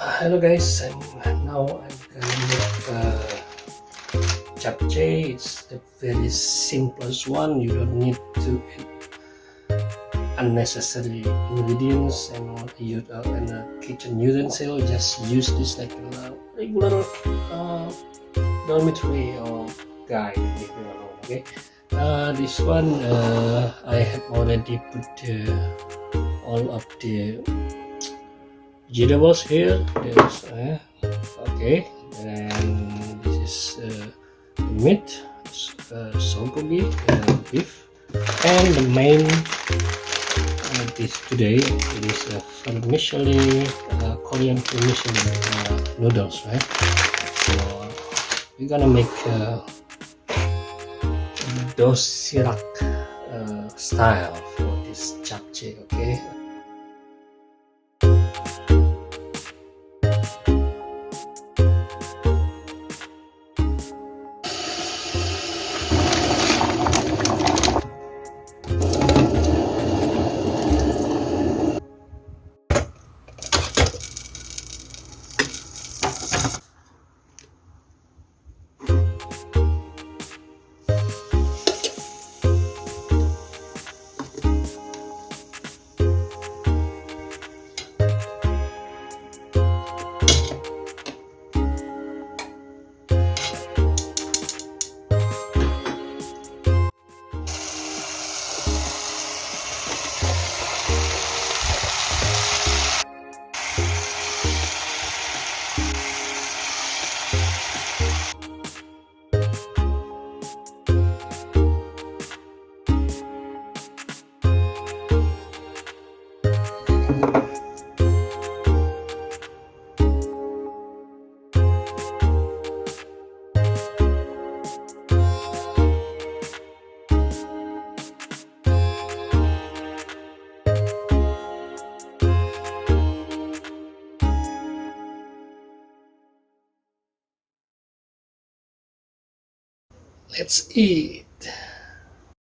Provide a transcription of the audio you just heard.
Hello guys, I'm gonna make japchae. It's the very simplest one. You don't need to add unnecessary ingredients and a kitchen utensil. Just use this like a regular dormitory or guide. Okay. This one I have already put all of the vegetables here. There's okay, and this is meat, sogogi, beef, and the main dish today it is vermicelli, Korean vermicelli noodles, right? So we're gonna make Dosirak style for this japchae, okay? Let's eat.